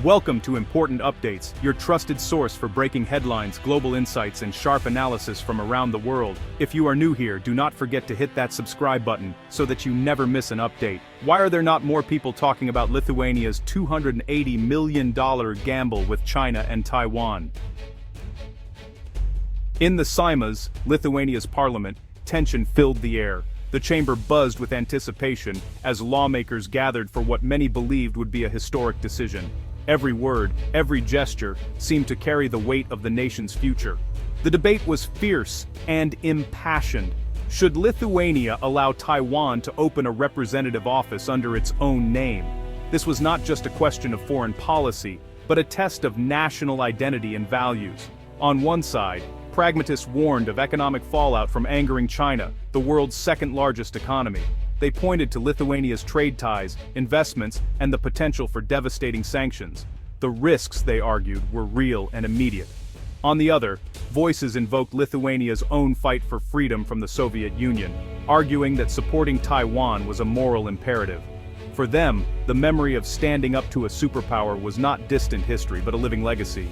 Welcome to Important Updates, your trusted source for breaking headlines, global insights, and sharp analysis from around the world. If you are new here, do not forget to hit that subscribe button so that you never miss an update. Why are there not more people talking about Lithuania's $280 million gamble with China and Taiwan? In the Seimas, Lithuania's parliament, tension filled the air. The chamber buzzed with anticipation as lawmakers gathered for what many believed would be a historic decision. Every word, every gesture, seemed to carry the weight of the nation's future. The debate was fierce and impassioned. Should Lithuania allow Taiwan to open a representative office under its own name? This was not just a question of foreign policy, but a test of national identity and values. On one side, pragmatists warned of economic fallout from angering China, the world's second-largest economy. They pointed to Lithuania's trade ties, investments, and the potential for devastating sanctions. The risks, they argued, were real and immediate. On the other, voices invoked Lithuania's own fight for freedom from the Soviet Union, arguing that supporting Taiwan was a moral imperative. For them, the memory of standing up to a superpower was not distant history but a living legacy.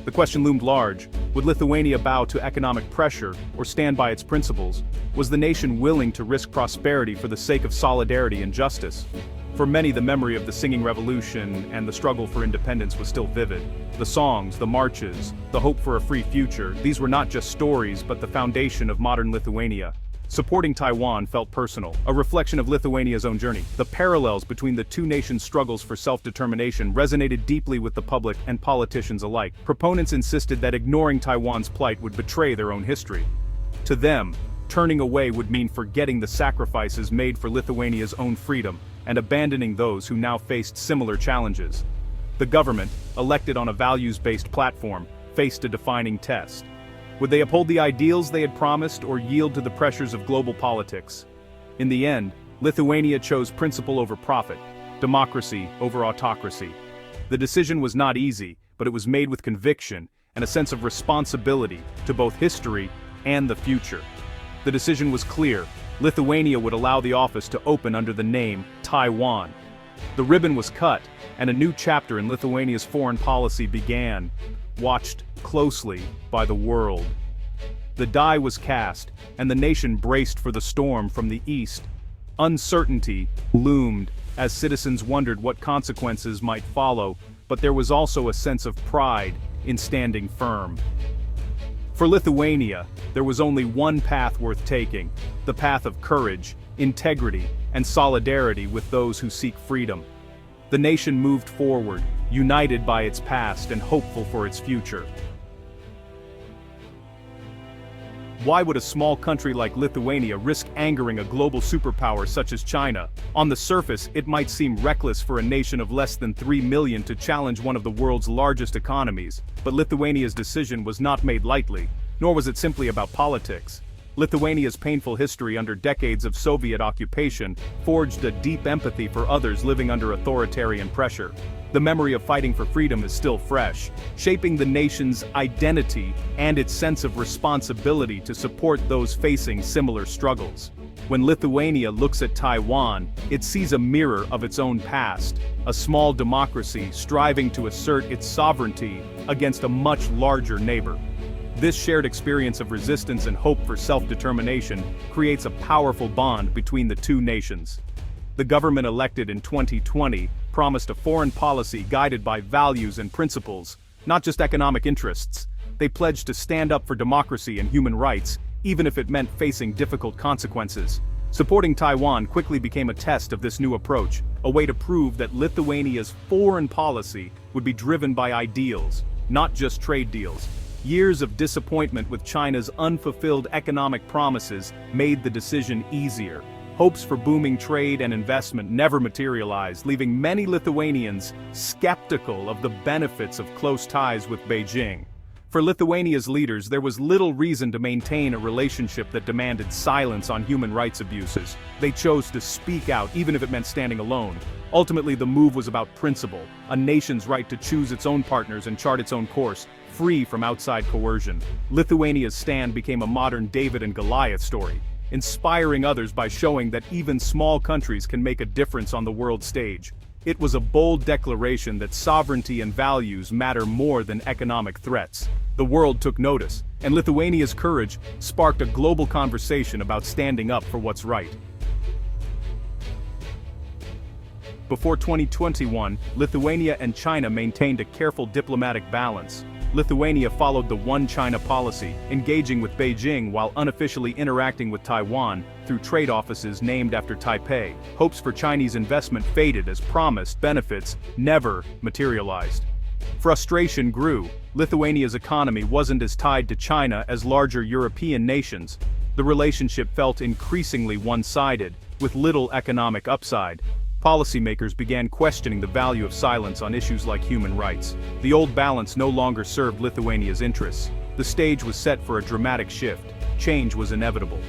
The question loomed large: would Lithuania bow to economic pressure or stand by its principles? Was the nation willing to risk prosperity for the sake of solidarity and justice? For many, the memory of the Singing Revolution and the struggle for independence was still vivid. The songs, the marches, the hope for a free future, these were not just stories but the foundation of modern Lithuania. Supporting Taiwan felt personal, a reflection of Lithuania's own journey. The parallels between the two nations' struggles for self-determination resonated deeply with the public and politicians alike. Proponents insisted that ignoring Taiwan's plight would betray their own history. To them, turning away would mean forgetting the sacrifices made for Lithuania's own freedom and abandoning those who now faced similar challenges. The government, elected on a values-based platform, faced a defining test. Would they uphold the ideals they had promised or yield to the pressures of global politics? In the end, Lithuania chose principle over profit, democracy over autocracy. The decision was not easy, but it was made with conviction and a sense of responsibility to both history and the future. The decision was clear: Lithuania would allow the office to open under the name Taiwan. The ribbon was cut, and a new chapter in Lithuania's foreign policy began, watched closely by the world. The die was cast, and the nation braced for the storm from the east. Uncertainty loomed as citizens wondered what consequences might follow, but there was also a sense of pride in standing firm. For Lithuania, there was only one path worth taking: the path of courage, integrity, and solidarity with those who seek freedom. The nation moved forward, united by its past and hopeful for its future. Why would a small country like Lithuania risk angering a global superpower such as China? On the surface, it might seem reckless for a nation of less than 3 million to challenge one of the world's largest economies, but Lithuania's decision was not made lightly, nor was it simply about politics. Lithuania's painful history under decades of Soviet occupation forged a deep empathy for others living under authoritarian pressure. The memory of fighting for freedom is still fresh, shaping the nation's identity and its sense of responsibility to support those facing similar struggles. When Lithuania looks at Taiwan, it sees a mirror of its own past, a small democracy striving to assert its sovereignty against a much larger neighbor. This shared experience of resistance and hope for self-determination creates a powerful bond between the two nations. The government elected in 2020 promised a foreign policy guided by values and principles, not just economic interests. They pledged to stand up for democracy and human rights, even if it meant facing difficult consequences. Supporting Taiwan quickly became a test of this new approach, a way to prove that Lithuania's foreign policy would be driven by ideals, not just trade deals. Years of disappointment with China's unfulfilled economic promises made the decision easier. Hopes for booming trade and investment never materialized, leaving many Lithuanians skeptical of the benefits of close ties with Beijing. For Lithuania's leaders, there was little reason to maintain a relationship that demanded silence on human rights abuses. They chose to speak out, even if it meant standing alone. Ultimately, the move was about principle, a nation's right to choose its own partners and chart its own course, free from outside coercion. Lithuania's stand became a modern David and Goliath story, inspiring others by showing that even small countries can make a difference on the world stage. It was a bold declaration that sovereignty and values matter more than economic threats. The world took notice, and Lithuania's courage sparked a global conversation about standing up for what's right. Before 2021, Lithuania and China maintained a careful diplomatic balance. Lithuania followed the One China policy, engaging with Beijing while unofficially interacting with Taiwan through trade offices named after Taipei. Hopes for Chinese investment faded as promised benefits never materialized. Frustration grew. Lithuania's economy wasn't as tied to China as larger European nations. The relationship felt increasingly one-sided, with little economic upside. Policymakers began questioning the value of silence on issues like human rights. The old balance no longer served Lithuania's interests. The stage was set for a dramatic shift. Change was inevitable.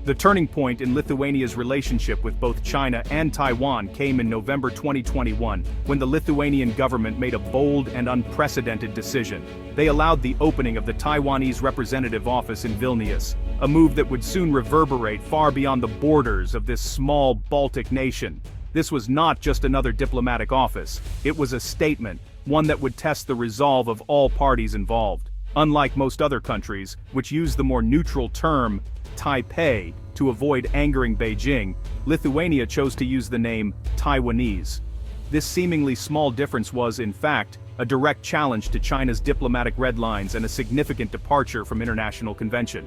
The turning point in Lithuania's relationship with both China and Taiwan came in November 2021, when the Lithuanian government made a bold and unprecedented decision. They allowed the opening of the Taiwanese representative office in Vilnius, a move that would soon reverberate far beyond the borders of this small Baltic nation. This was not just another diplomatic office, it was a statement, one that would test the resolve of all parties involved. Unlike most other countries, which use the more neutral term Taipei to avoid angering Beijing, Lithuania chose to use the name Taiwanese. This seemingly small difference was, in fact, a direct challenge to China's diplomatic red lines and a significant departure from international convention.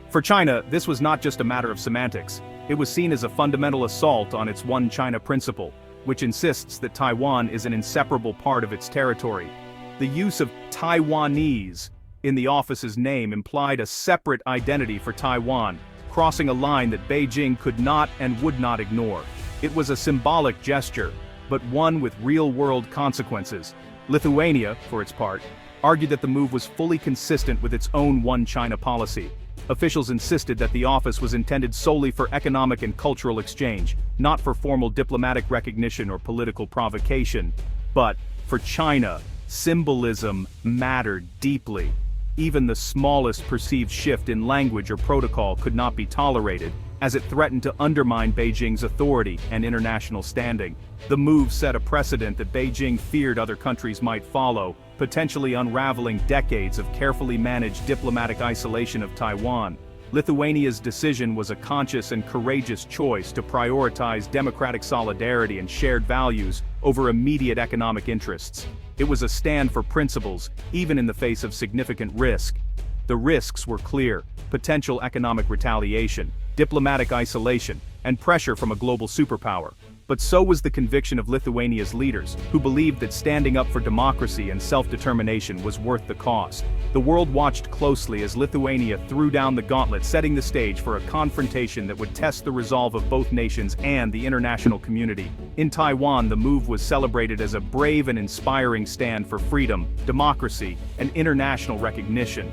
For China, this was not just a matter of semantics. It was seen as a fundamental assault on its One China principle, which insists that Taiwan is an inseparable part of its territory. The use of Taiwanese in the office's name implied a separate identity for Taiwan, crossing a line that Beijing could not and would not ignore. It was a symbolic gesture, but one with real-world consequences. Lithuania, for its part, argued that the move was fully consistent with its own One China policy. Officials insisted that the office was intended solely for economic and cultural exchange, not for formal diplomatic recognition or political provocation. But, for China, symbolism mattered deeply. Even the smallest perceived shift in language or protocol could not be tolerated, as it threatened to undermine Beijing's authority and international standing. The move set a precedent that Beijing feared other countries might follow, potentially unraveling decades of carefully managed diplomatic isolation of Taiwan. Lithuania's decision was a conscious and courageous choice to prioritize democratic solidarity and shared values over immediate economic interests. It was a stand for principles, even in the face of significant risk. The risks were clear: potential economic retaliation, diplomatic isolation, and pressure from a global superpower. But so was the conviction of Lithuania's leaders, who believed that standing up for democracy and self-determination was worth the cost. The world watched closely as Lithuania threw down the gauntlet, setting the stage for a confrontation that would test the resolve of both nations and the international community. In Taiwan, the move was celebrated as a brave and inspiring stand for freedom, democracy, and international recognition.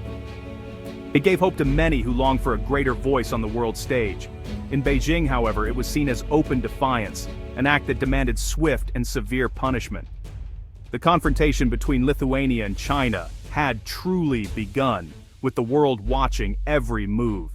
It gave hope to many who longed for a greater voice on the world stage. In Beijing, however, it was seen as open defiance, an act that demanded swift and severe punishment. The confrontation between Lithuania and China had truly begun, with the world watching every move.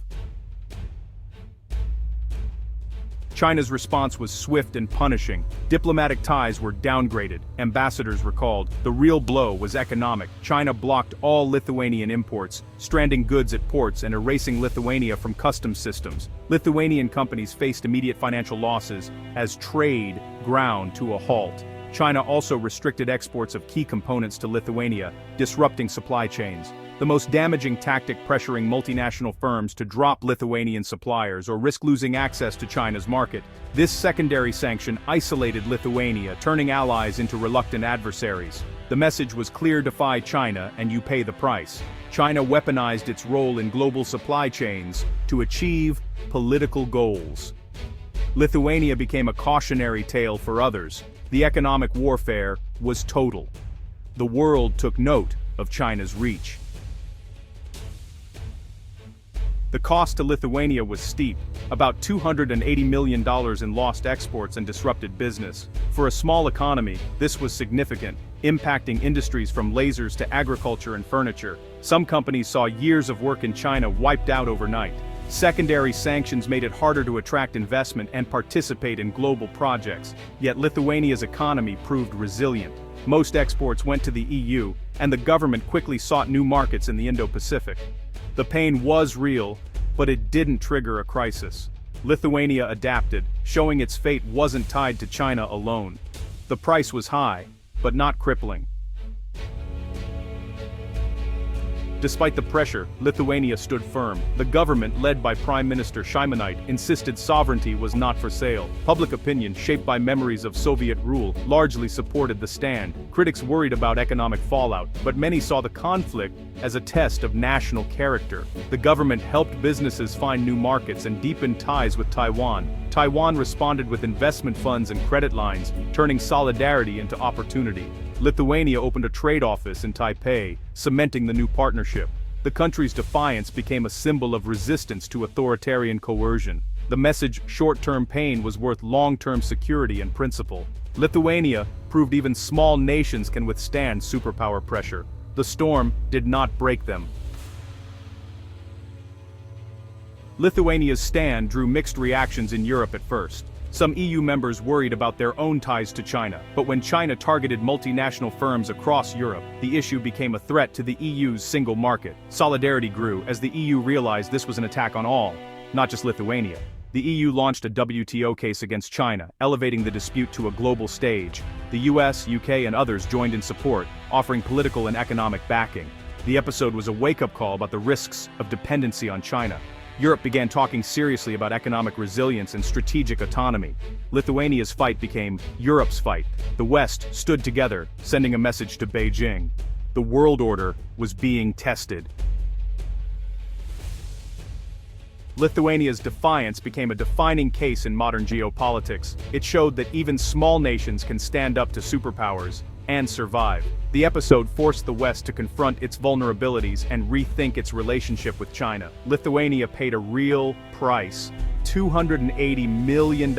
China's response was swift and punishing. Diplomatic ties were downgraded, ambassadors recalled. The real blow was economic. China blocked all Lithuanian imports, stranding goods at ports and erasing Lithuania from customs systems. Lithuanian companies faced immediate financial losses as trade ground to a halt. China also restricted exports of key components to Lithuania, disrupting supply chains. The most damaging tactic, pressuring multinational firms to drop Lithuanian suppliers or risk losing access to China's market. This secondary sanction isolated Lithuania, turning allies into reluctant adversaries. The message was clear: defy China and you pay the price. China weaponized its role in global supply chains to achieve political goals. Lithuania became a cautionary tale for others. The economic warfare was total. The world took note of China's reach. The cost to Lithuania was steep, about $280 million in lost exports and disrupted business. For a small economy, this was significant, impacting industries from lasers to agriculture and furniture. Some companies saw years of work in China wiped out overnight. Secondary sanctions made it harder to attract investment and participate in global projects, yet Lithuania's economy proved resilient. Most exports went to the EU, and the government quickly sought new markets in the Indo-Pacific. The pain was real, but it didn't trigger a crisis. Lithuania adapted, showing its fate wasn't tied to China alone. The price was high, but not crippling. Despite the pressure, Lithuania stood firm. The government, led by Prime Minister Šimonytė, insisted sovereignty was not for sale. Public opinion, shaped by memories of Soviet rule, largely supported the stand. Critics worried about economic fallout, but many saw the conflict as a test of national character. The government helped businesses find new markets and deepened ties with Taiwan. Taiwan responded with investment funds and credit lines, turning solidarity into opportunity. Lithuania opened a trade office in Taipei, cementing the new partnership. The country's defiance became a symbol of resistance to authoritarian coercion. The message, short-term pain was worth long-term security and principle. Lithuania proved even small nations can withstand superpower pressure. The storm did not break them. Lithuania's stand drew mixed reactions in Europe at first. Some EU members worried about their own ties to China, but when China targeted multinational firms across Europe, the issue became a threat to the EU's single market. Solidarity grew as the EU realized this was an attack on all, not just Lithuania. The EU launched a WTO case against China, elevating the dispute to a global stage. The US, UK, and others joined in support, offering political and economic backing. The episode was a wake-up call about the risks of dependency on China. Europe began talking seriously about economic resilience and strategic autonomy. Lithuania's fight became Europe's fight. The West stood together, sending a message to Beijing. The world order was being tested. Lithuania's defiance became a defining case in modern geopolitics. It showed that even small nations can stand up to superpowers and survive. The episode forced the West to confront its vulnerabilities and rethink its relationship with China. Lithuania paid a real price. $280 million,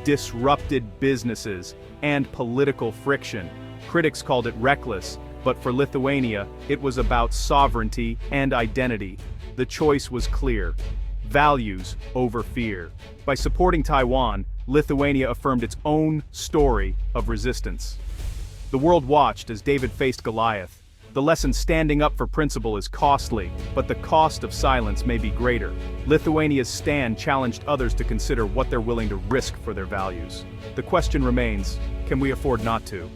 disrupted businesses, and political friction. Critics called it reckless, but for Lithuania, it was about sovereignty and identity. The choice was clear. Values over fear. By supporting Taiwan, Lithuania affirmed its own story of resistance. The world watched as David faced Goliath. The lesson standing up for principle is costly, but the cost of silence may be greater. Lithuania's stand challenged others to consider what they're willing to risk for their values. The question remains, can we afford not to?